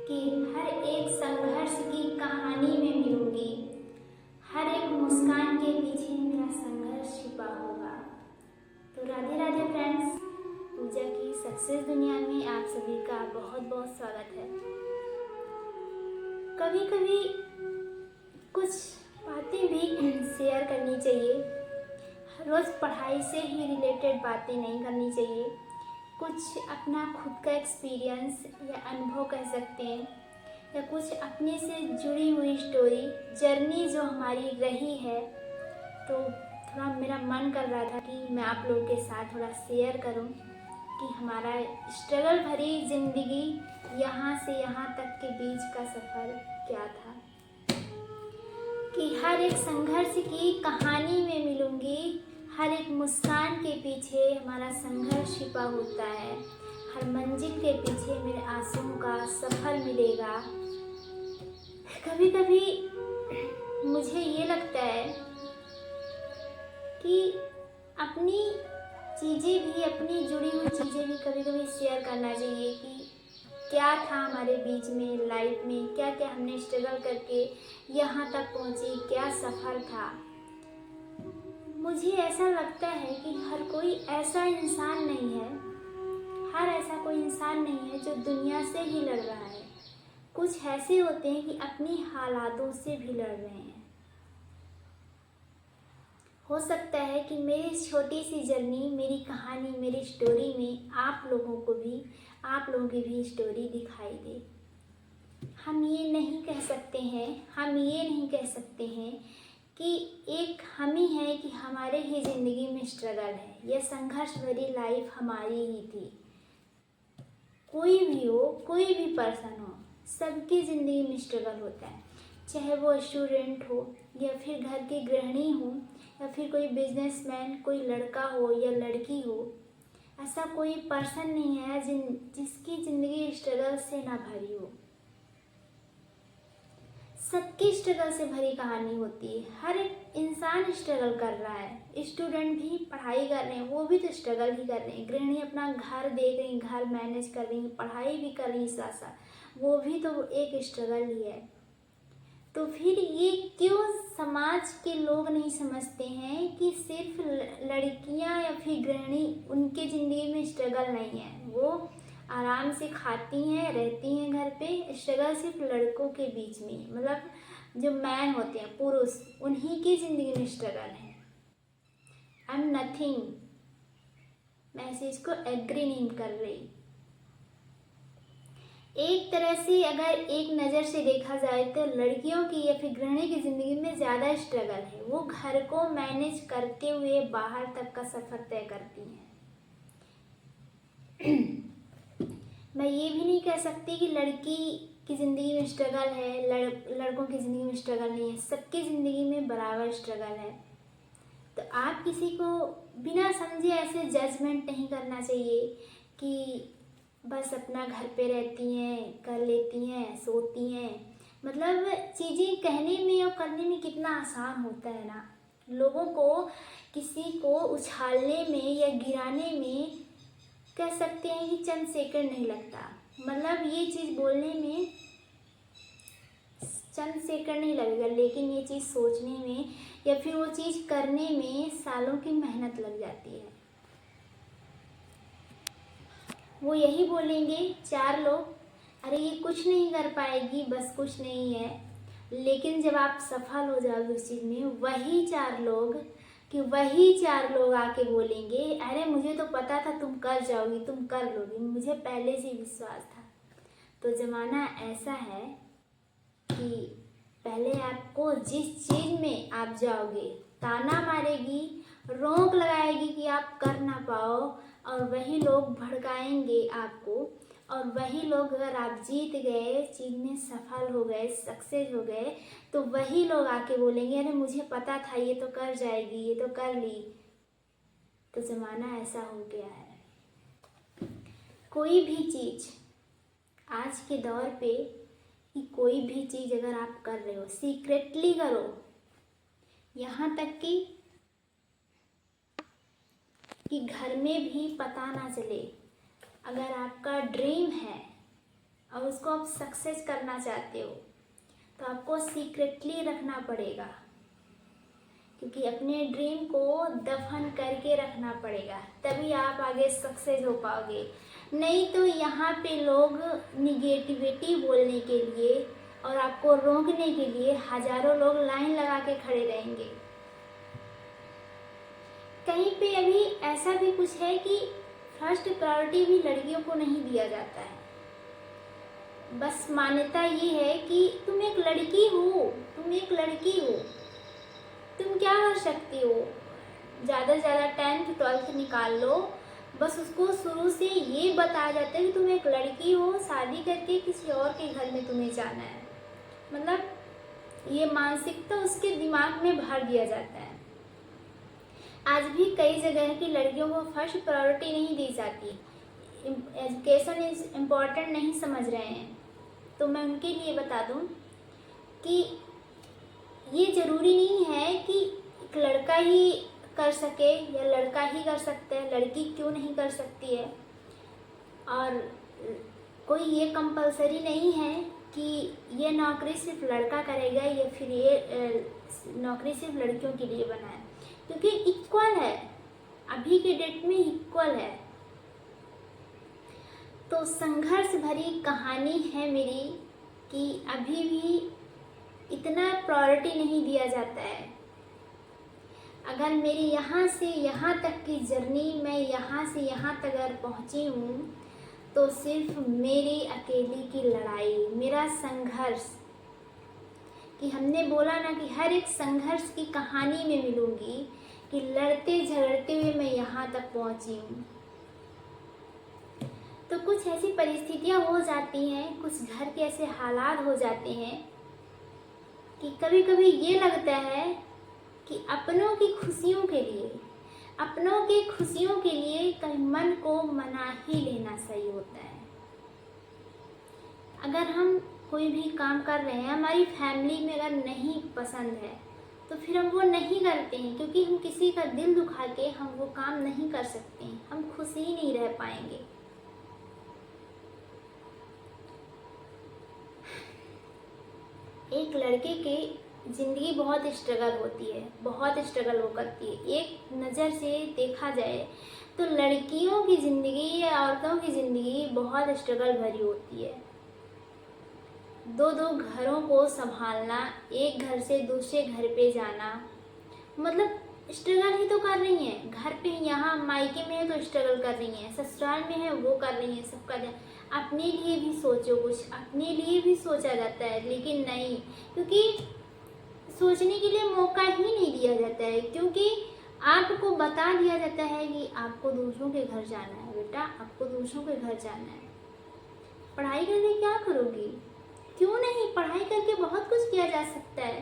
कि हर एक संघर्ष की कहानी में मिलूंगी, हर एक मुस्कान के पीछे मेरा संघर्ष छिपा होगा। तो राधे राधे फ्रेंड्स, पूजा की सक्सेस दुनिया में आप सभी का बहुत बहुत स्वागत है। कभी कभी कुछ बातें भी शेयर करनी चाहिए। रोज़ पढ़ाई से ही रिलेटेड बातें नहीं करनी चाहिए। कुछ अपना खुद का एक्सपीरियंस या अनुभव कह सकते हैं, या कुछ अपने से जुड़ी हुई स्टोरी जर्नी जो हमारी रही है। तो थोड़ा मेरा मन कर रहा था कि मैं आप लोगों के साथ थोड़ा शेयर करूं कि हमारा स्ट्रगल भरी ज़िंदगी यहाँ से यहाँ तक के बीच का सफ़र क्या था। कि हर एक संघर्ष की कहानी में मिलूंगी, हर एक मुस्कान के पीछे हमारा संघर्ष छिपा होता है, हर मंजिल के पीछे मेरे आंसुओं का सफर मिलेगा। कभी कभी मुझे ये लगता है कि अपनी चीज़ें भी, अपनी जुड़ी हुई चीज़ें भी कभी कभी शेयर करना चाहिए कि क्या था हमारे बीच में, लाइफ में क्या क्या हमने स्ट्रगल करके यहाँ तक पहुँची, क्या सफ़र था। मुझे ऐसा लगता है कि हर कोई ऐसा इंसान नहीं है, हर ऐसा कोई इंसान नहीं है जो दुनिया से ही लड़ रहा है। कुछ ऐसे होते हैं कि अपनी हालातों से भी लड़ रहे हैं। हो सकता है कि मेरी छोटी सी जर्नी, मेरी कहानी, मेरी स्टोरी में आप लोगों की भी स्टोरी दिखाई दे। हम ये नहीं कह सकते हैं कि एक हम ही है कि हमारे ही ज़िंदगी में स्ट्रगल है। यह संघर्ष भरी लाइफ हमारी ही थी। कोई भी हो, कोई भी पर्सन हो, सबकी ज़िंदगी में स्ट्रगल होता है। चाहे वो स्टूडेंट हो, या फिर घर की गृहिणी हो, या फिर कोई बिजनेसमैन, कोई लड़का हो या लड़की हो। ऐसा कोई पर्सन नहीं है जिसकी ज़िंदगी स्ट्रगल से ना भरी हो। सबकी स्ट्रगल से भरी कहानी होती है। हर एक इंसान स्ट्रगल कर रहा है। स्टूडेंट भी पढ़ाई कर रहे हैं, वो भी तो स्ट्रगल ही कर रहे हैं। गृहिणी अपना घर देख रही, घर मैनेज कर रही, पढ़ाई भी कर रही साथ साथ, वो भी तो एक स्ट्रगल ही है। तो फिर ये क्यों समाज के लोग नहीं समझते हैं कि सिर्फ लड़कियां या फिर गृहिणी, उनके ज़िंदगी में स्ट्रगल नहीं है। वो आराम से खाती हैं, रहती हैं घर पे। स्ट्रगल सिर्फ लड़कों के बीच में, मतलब जो मैन होते हैं, पुरुष, उन्हीं की ज़िंदगी में स्ट्रगल है। आई एम नथिंग, मैं इस चीज़ को एग्री नहीं कर रही। एक तरह से अगर एक नज़र से देखा जाए तो लड़कियों की या फिर गृहिणी की ज़िंदगी में ज़्यादा स्ट्रगल है। वो घर को मैनेज करते हुए बाहर तक का सफ़र तय करती हैं। मैं ये भी नहीं कह सकती कि लड़की की ज़िंदगी में स्ट्रगल है, लड़कों की ज़िंदगी में स्ट्रगल नहीं है। सबकी ज़िंदगी में बराबर स्ट्रगल है। तो आप किसी को बिना समझे ऐसे जजमेंट नहीं करना चाहिए कि बस अपना घर पे रहती हैं, कर लेती हैं, सोती हैं। मतलब चीज़ें कहने में और करने में कितना आसान होता है ना। लोगों को, किसी को उछालने में या गिराने में कह सकते हैं कि चंद सेकंड नहीं लगता। मतलब ये चीज़ बोलने में चंद सेकंड नहीं लगेगा, लेकिन ये चीज़ सोचने में या फिर वो चीज़ करने में सालों की मेहनत लग जाती है। वो यही बोलेंगे चार लोग, अरे ये कुछ नहीं कर पाएगी, बस कुछ नहीं है। लेकिन जब आप सफल हो जाओगे उस चीज़ में, वही चार लोग आके बोलेंगे, अरे मुझे तो पता था तुम कर जाओगी, तुम कर लोगी, मुझे पहले से विश्वास था। तो ज़माना ऐसा है कि पहले आपको जिस चीज़ में आप जाओगे, ताना मारेगी, रोक लगाएगी कि आप कर ना पाओ, और वही लोग भड़काएंगे आपको। और वही लोग, अगर आप जीत गए, चीज़ में सफल हो गए, सक्सेस हो गए, तो वही लोग आके बोलेंगे, अरे मुझे पता था ये तो कर जाएगी, ये तो कर ली। तो ज़माना ऐसा हो गया है। कोई भी चीज़ आज के दौर पे, कि कोई भी चीज़ अगर आप कर रहे हो, सीक्रेटली करो। यहाँ तक कि घर में भी पता ना चले। अगर आपका ड्रीम है और उसको आप सक्सेस करना चाहते हो तो आपको सीक्रेटली रखना पड़ेगा, क्योंकि अपने ड्रीम को दफन करके रखना पड़ेगा, तभी आप आगे सक्सेस हो पाओगे। नहीं तो यहाँ पे लोग निगेटिविटी बोलने के लिए और आपको रोकने के लिए हजारों लोग लाइन लगा के खड़े रहेंगे। कहीं पे अभी ऐसा भी कुछ है कि फर्स्ट प्रायोरिटी भी लड़कियों को नहीं दिया जाता है। बस मान्यता ये है कि तुम एक लड़की हो, तुम एक लड़की हो, तुम क्या कर सकती हो, ज़्यादा से ज़्यादा 10th 12th निकाल लो। बस उसको शुरू से ये बताया जाता है कि तुम एक लड़की हो, शादी करके किसी और के घर में तुम्हें जाना है। मतलब ये मानसिकता उसके दिमाग में भर दिया जाता है। आज भी कई जगह की लड़कियों को फर्स्ट प्रायोरिटी नहीं दी जाती, एजुकेशन इज इम्पॉर्टेंट नहीं समझ रहे हैं। तो मैं उनके लिए बता दूं कि ये ज़रूरी नहीं है कि एक लड़का ही कर सके या लड़का ही कर सकता है, लड़की क्यों नहीं कर सकती है। और कोई ये कंपलसरी नहीं है कि ये नौकरी सिर्फ लड़का करेगा या फिर ये नौकरी सिर्फ लड़कियों के लिए बना है, क्योंकि इक्वल है, अभी के डेट में इक्वल है। तो संघर्ष भरी कहानी है मेरी कि अभी भी इतना प्रायोरिटी नहीं दिया जाता है। अगर मेरी यहाँ से यहाँ तक की जर्नी, मैं यहाँ से यहाँ तक अगर पहुँची हूँ तो सिर्फ मेरी अकेली की लड़ाई, मेरा संघर्ष, कि हमने बोला ना कि हर एक संघर्ष की कहानी में मिलूंगी, कि लड़ते झगड़ते हुए मैं यहाँ तक पहुँची हूँ। तो कुछ ऐसी परिस्थितियाँ हो जाती हैं, कुछ घर के ऐसे हालात हो जाते हैं कि कभी कभी ये लगता है कि अपनों की खुशियों के लिए, अपनों की खुशियों के लिए कहीं मन को मना ही लेना सही होता है। अगर हम कोई भी काम कर रहे हैं, हमारी फैमिली में अगर नहीं पसंद है तो फिर हम वो नहीं करते हैं, क्योंकि हम किसी का दिल दुखा के हम वो काम नहीं कर सकते हैं, हम खुश ही नहीं रह पाएंगे। एक लड़के की ज़िंदगी बहुत स्ट्रगल होती है, बहुत स्ट्रगल वो करती है। एक नज़र से देखा जाए तो लड़कियों की ज़िंदगी या औरतों की ज़िंदगी बहुत स्ट्रगल भरी होती है। दो दो घरों को संभालना, एक घर से दूसरे घर पे जाना, मतलब स्ट्रगल ही तो कर रही हैं। घर पे यहाँ मायके में है तो स्ट्रगल कर रही हैं, ससुराल में है वो कर रही हैं, सबका अपने लिए भी सोचो, कुछ अपने लिए भी सोचा जाता है, लेकिन नहीं, क्योंकि सोचने के लिए मौका ही नहीं दिया जाता है। क्योंकि आपको बता दिया जाता है कि आपको दूसरों के घर जाना है, बेटा आपको दूसरों के घर जाना है, पढ़ाई करके क्या करोगी? क्यों नहीं, पढ़ाई करके बहुत कुछ किया जा सकता है।